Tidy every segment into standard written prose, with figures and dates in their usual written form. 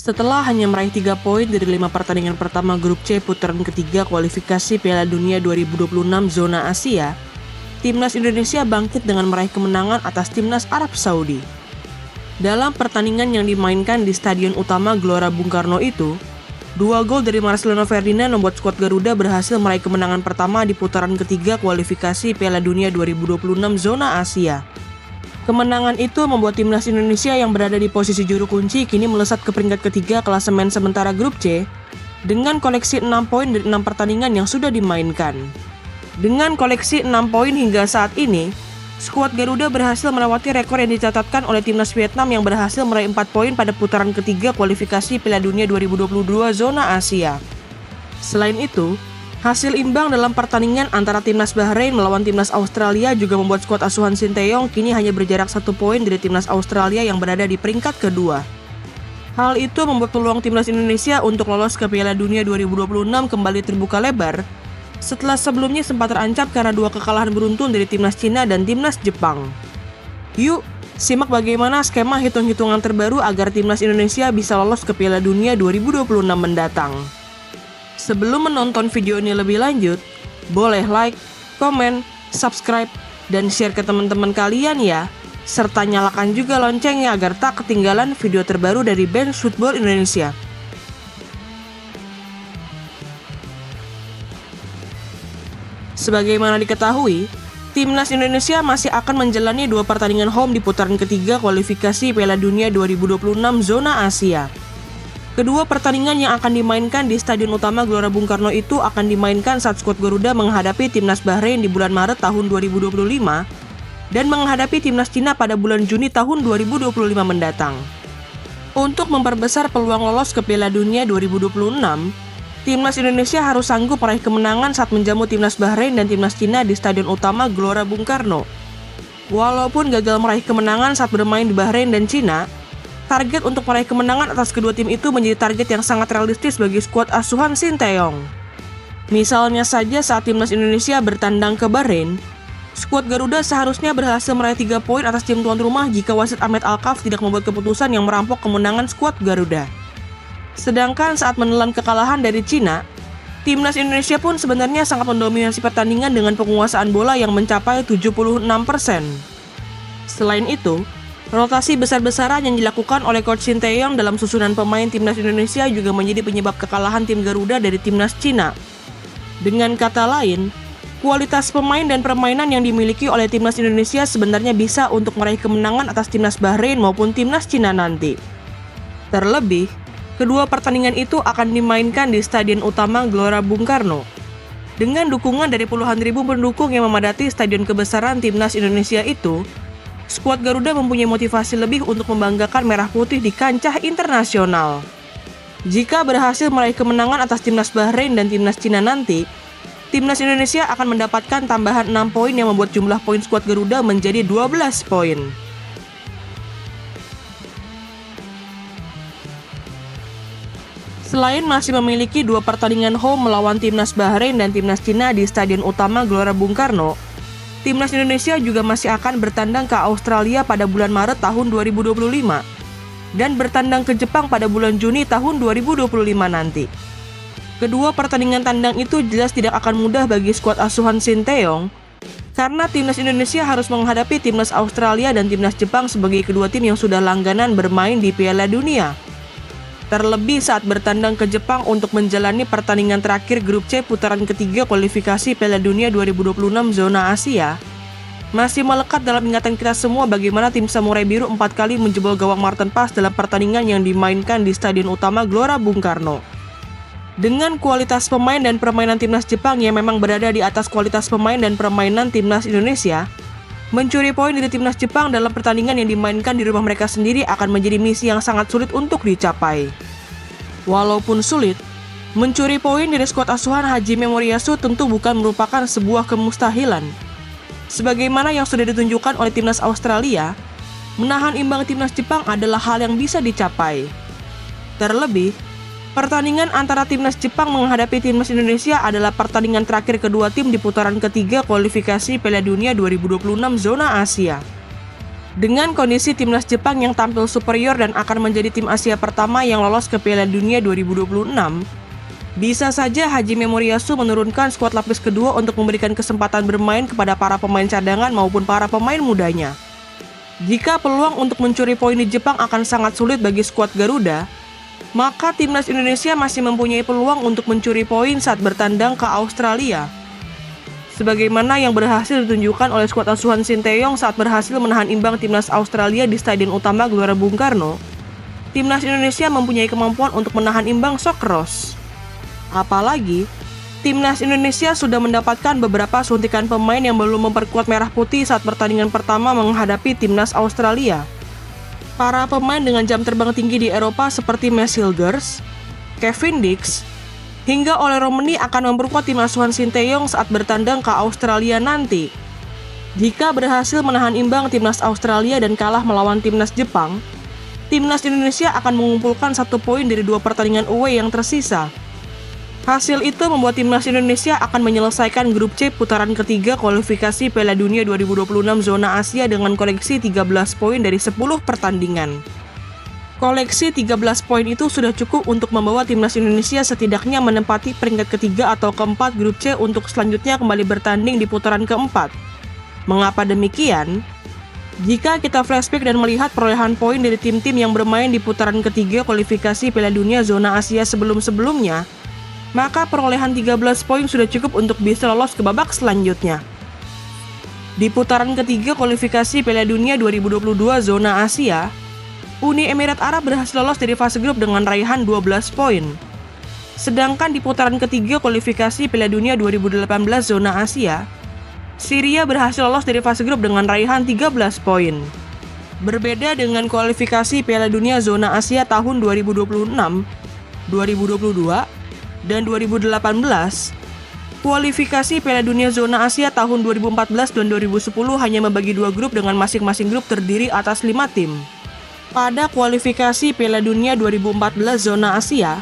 Setelah hanya meraih 3 poin dari 5 pertandingan pertama grup C putaran ketiga kualifikasi Piala Dunia 2026 zona Asia, timnas Indonesia bangkit dengan meraih kemenangan atas timnas Arab Saudi. Dalam pertandingan yang dimainkan di Stadion Utama Gelora Bung Karno itu, 2 gol dari Marcelino Ferdinand membuat skuad Garuda berhasil meraih kemenangan pertama di putaran ketiga kualifikasi Piala Dunia 2026 zona Asia. Kemenangan itu membuat timnas Indonesia yang berada di posisi juru kunci kini melesat ke peringkat ketiga klasemen sementara grup C dengan koleksi 6 poin dari 6 pertandingan yang sudah dimainkan. Dengan koleksi 6 poin hingga saat ini, skuad Garuda berhasil melewati rekor yang dicatatkan oleh timnas Vietnam yang berhasil meraih 4 poin pada putaran ketiga kualifikasi Piala Dunia 2022 zona Asia. Selain itu, hasil imbang dalam pertandingan antara timnas Bahrain melawan timnas Australia juga membuat skuad asuhan Sinteyong kini hanya berjarak 1 poin dari timnas Australia yang berada di peringkat kedua. Hal itu membuat peluang timnas Indonesia untuk lolos ke Piala Dunia 2026 kembali terbuka lebar setelah sebelumnya sempat terancam karena 2 kekalahan beruntun dari timnas Cina dan timnas Jepang. Yuk, simak bagaimana skema hitung-hitungan terbaru agar timnas Indonesia bisa lolos ke Piala Dunia 2026 mendatang. Sebelum menonton video ini lebih lanjut, boleh like, komen, subscribe, dan share ke teman-teman kalian ya. Serta nyalakan juga loncengnya agar tak ketinggalan video terbaru dari Bench Football Indonesia. Sebagaimana diketahui, timnas Indonesia masih akan menjalani 2 pertandingan home di putaran ketiga kualifikasi Piala Dunia 2026 zona Asia. Kedua pertandingan yang akan dimainkan di Stadion Utama Gelora Bung Karno itu akan dimainkan saat skuad Garuda menghadapi timnas Bahrain di bulan Maret tahun 2025 dan menghadapi timnas Cina pada bulan Juni tahun 2025 mendatang. Untuk memperbesar peluang lolos ke Piala Dunia 2026, timnas Indonesia harus sanggup meraih kemenangan saat menjamu timnas Bahrain dan timnas Cina di Stadion Utama Gelora Bung Karno. Walaupun gagal meraih kemenangan saat bermain di Bahrain dan Cina, target untuk meraih kemenangan atas kedua tim itu menjadi target yang sangat realistis bagi skuad asuhan Sinteyong. Misalnya saja saat timnas Indonesia bertandang ke Bahrain, skuad Garuda seharusnya berhasil meraih 3 poin atas tim tuan rumah jika wasit Ahmed Alkaf tidak membuat keputusan yang merampok kemenangan skuad Garuda. Sedangkan saat menelan kekalahan dari Cina, timnas Indonesia pun sebenarnya sangat mendominasi pertandingan dengan penguasaan bola yang mencapai 76%. Selain itu, rotasi besar-besaran yang dilakukan oleh Coach Sinteyong dalam susunan pemain timnas Indonesia juga menjadi penyebab kekalahan tim Garuda dari timnas Cina. Dengan kata lain, kualitas pemain dan permainan yang dimiliki oleh timnas Indonesia sebenarnya bisa untuk meraih kemenangan atas timnas Bahrain maupun timnas Cina nanti. Terlebih, kedua pertandingan itu akan dimainkan di Stadion Utama Gelora Bung Karno. Dengan dukungan dari puluhan ribu pendukung yang memadati stadion kebesaran timnas Indonesia itu, skuad Garuda mempunyai motivasi lebih untuk membanggakan merah putih di kancah internasional. Jika berhasil meraih kemenangan atas timnas Bahrain dan timnas Cina nanti, timnas Indonesia akan mendapatkan tambahan 6 poin yang membuat jumlah poin skuad Garuda menjadi 12 poin. Selain masih memiliki 2 pertandingan home melawan timnas Bahrain dan timnas Cina di Stadion Utama Gelora Bung Karno, timnas Indonesia juga masih akan bertandang ke Australia pada bulan Maret tahun 2025 dan bertandang ke Jepang pada bulan Juni tahun 2025 nanti. Kedua pertandingan tandang itu jelas tidak akan mudah bagi skuad asuhan Sinteyong karena timnas Indonesia harus menghadapi timnas Australia dan timnas Jepang sebagai kedua tim yang sudah langganan bermain di Piala Dunia. Terlebih saat bertandang ke Jepang untuk menjalani pertandingan terakhir grup C putaran ketiga kualifikasi Piala Dunia 2026 zona Asia, masih melekat dalam ingatan kita semua bagaimana tim Samurai Biru 4 kali menjebol gawang Martin Paes dalam pertandingan yang dimainkan di Stadion Utama Gelora Bung Karno. Dengan kualitas pemain dan permainan timnas Jepang yang memang berada di atas kualitas pemain dan permainan timnas Indonesia, mencuri poin dari timnas Jepang dalam pertandingan yang dimainkan di rumah mereka sendiri akan menjadi misi yang sangat sulit untuk dicapai. Walaupun sulit, mencuri poin dari skuad asuhan Hajime Moriyasu tentu bukan merupakan sebuah kemustahilan. Sebagaimana yang sudah ditunjukkan oleh timnas Australia, menahan imbang timnas Jepang adalah hal yang bisa dicapai. Terlebih, pertandingan antara timnas Jepang menghadapi timnas Indonesia adalah pertandingan terakhir kedua tim di putaran ketiga kualifikasi Piala Dunia 2026 zona Asia. Dengan kondisi timnas Jepang yang tampil superior dan akan menjadi tim Asia pertama yang lolos ke Piala Dunia 2026, bisa saja Hajime Moriyasu menurunkan skuad lapis kedua untuk memberikan kesempatan bermain kepada para pemain cadangan maupun para pemain mudanya. Jika peluang untuk mencuri poin di Jepang akan sangat sulit bagi skuad Garuda, maka timnas Indonesia masih mempunyai peluang untuk mencuri poin saat bertandang ke Australia. Sebagaimana yang berhasil ditunjukkan oleh skuad asuhan Sinteyong saat berhasil menahan imbang timnas Australia di Stadion Utama Gelora Bung Karno, timnas Indonesia mempunyai kemampuan untuk menahan imbang Socceroos. Apalagi, timnas Indonesia sudah mendapatkan beberapa suntikan pemain yang belum memperkuat merah putih saat pertandingan pertama menghadapi timnas Australia. Para pemain dengan jam terbang tinggi di Eropa seperti Mads Hilgers, Kevin Dix, hingga Ole Romeni akan memperkuat tim asuhan Sinteyong saat bertandang ke Australia nanti. Jika berhasil menahan imbang timnas Australia dan kalah melawan timnas Jepang, timnas Indonesia akan mengumpulkan 1 poin dari 2 pertandingan away yang tersisa. Hasil itu membuat timnas Indonesia akan menyelesaikan grup C putaran ketiga kualifikasi Piala Dunia 2026 zona Asia dengan koleksi 13 poin dari 10 pertandingan. Koleksi 13 poin itu sudah cukup untuk membawa timnas Indonesia setidaknya menempati peringkat ketiga atau keempat grup C untuk selanjutnya kembali bertanding di putaran keempat. Mengapa demikian? Jika kita flashback dan melihat perolehan poin dari tim-tim yang bermain di putaran ketiga kualifikasi Piala Dunia zona Asia sebelum-sebelumnya, maka perolehan 13 poin sudah cukup untuk bisa lolos ke babak selanjutnya. Di putaran ketiga kualifikasi Piala Dunia 2022 zona Asia, Uni Emirat Arab berhasil lolos dari fase grup dengan raihan 12 poin. Sedangkan di putaran ketiga kualifikasi Piala Dunia 2018 zona Asia, Syria berhasil lolos dari fase grup dengan raihan 13 poin. Berbeda dengan kualifikasi Piala Dunia zona Asia tahun 2026, 2022, dan 2018, kualifikasi Piala Dunia zona Asia tahun 2014 dan 2010 hanya membagi 2 grup dengan masing-masing grup terdiri atas 5 tim. Pada kualifikasi Piala Dunia 2014 zona Asia,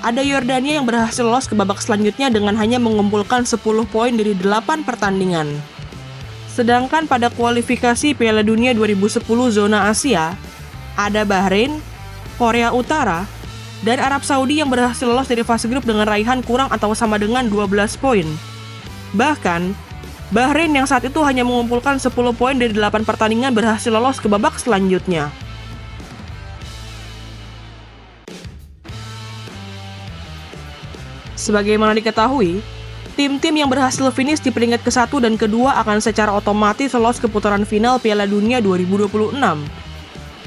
ada Yordania yang berhasil lolos ke babak selanjutnya dengan hanya mengumpulkan 10 poin dari 8 pertandingan. Sedangkan pada kualifikasi Piala Dunia 2010 zona Asia, ada Bahrain, Korea Utara, dan Arab Saudi yang berhasil lolos dari fase grup dengan raihan kurang atau sama dengan 12 poin. Bahkan, Bahrain yang saat itu hanya mengumpulkan 10 poin dari 8 pertandingan berhasil lolos ke babak selanjutnya. Sebagaimana diketahui, tim-tim yang berhasil finish di peringkat ke-1 dan ke-2 akan secara otomatis lolos ke putaran final Piala Dunia 2026.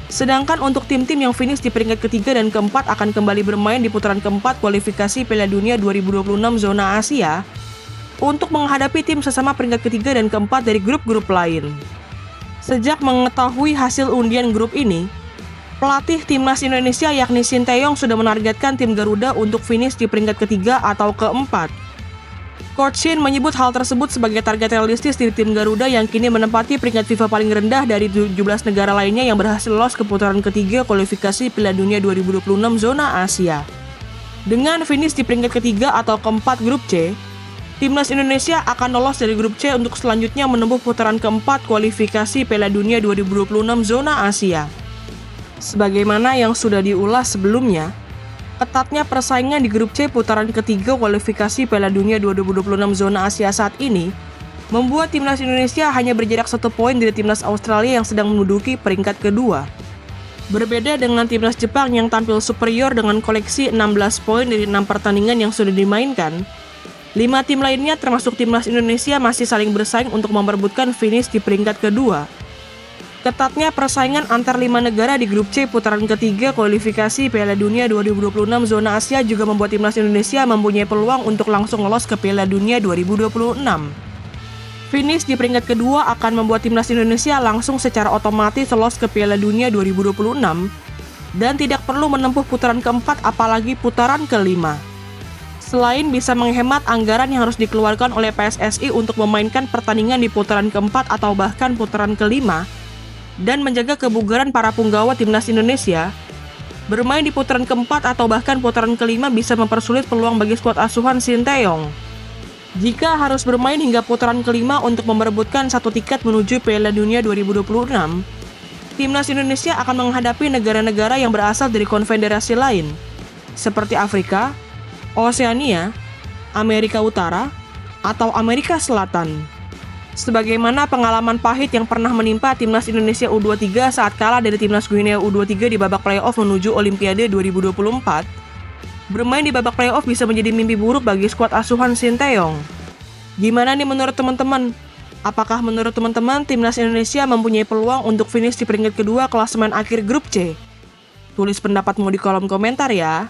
Sedangkan untuk tim-tim yang finish di peringkat ketiga dan keempat akan kembali bermain di putaran keempat kualifikasi Piala Dunia 2026 zona Asia untuk menghadapi tim sesama peringkat ketiga dan keempat dari grup-grup lain. Sejak mengetahui hasil undian grup ini, pelatih timnas Indonesia yakni Sinteyong sudah menargetkan tim Garuda untuk finish di peringkat ketiga atau keempat. Coach Shin menyebut hal tersebut sebagai target realistis di tim Garuda yang kini menempati peringkat FIFA paling rendah dari 17 negara lainnya yang berhasil lolos ke putaran ketiga kualifikasi Piala Dunia 2026 zona Asia. Dengan finish di peringkat ketiga atau keempat grup C, timnas Indonesia akan lolos dari grup C untuk selanjutnya menempuh putaran keempat kualifikasi Piala Dunia 2026 zona Asia. Sebagaimana yang sudah diulas sebelumnya, ketatnya persaingan di grup C putaran ketiga kualifikasi Piala Dunia 2026 zona Asia saat ini membuat timnas Indonesia hanya berjarak 1 poin dari timnas Australia yang sedang menduduki peringkat kedua. Berbeda dengan timnas Jepang yang tampil superior dengan koleksi 16 poin dari 6 pertandingan yang sudah dimainkan, 5 tim lainnya termasuk timnas Indonesia masih saling bersaing untuk memperebutkan finish di peringkat kedua. Ketatnya persaingan antar 5 negara di grup C putaran ketiga kualifikasi Piala Dunia 2026 zona Asia juga membuat timnas Indonesia mempunyai peluang untuk langsung lolos ke Piala Dunia 2026. Finish di peringkat kedua akan membuat timnas Indonesia langsung secara otomatis lolos ke Piala Dunia 2026 dan tidak perlu menempuh putaran keempat apalagi putaran kelima. Selain bisa menghemat anggaran yang harus dikeluarkan oleh PSSI untuk memainkan pertandingan di putaran keempat atau bahkan putaran kelima, dan menjaga kebugaran para punggawa timnas Indonesia, bermain di putaran keempat atau bahkan putaran kelima bisa mempersulit peluang bagi skuad asuhan Sinteyong. Jika harus bermain hingga putaran kelima untuk memperebutkan 1 tiket menuju Piala Dunia 2026, Timnas Indonesia akan menghadapi negara-negara yang berasal dari konfederasi lain, seperti Afrika, Oseania, Amerika Utara, atau Amerika Selatan. Sebagaimana pengalaman pahit yang pernah menimpa Timnas Indonesia U23 saat kalah dari Timnas Guinea U23 di babak playoff menuju Olimpiade 2024, bermain di babak playoff bisa menjadi mimpi buruk bagi skuad asuhan Sinteyong. Gimana nih menurut teman-teman? Apakah menurut teman-teman Timnas Indonesia mempunyai peluang untuk finish di peringkat kedua klasemen akhir grup C? Tulis pendapatmu di kolom komentar ya.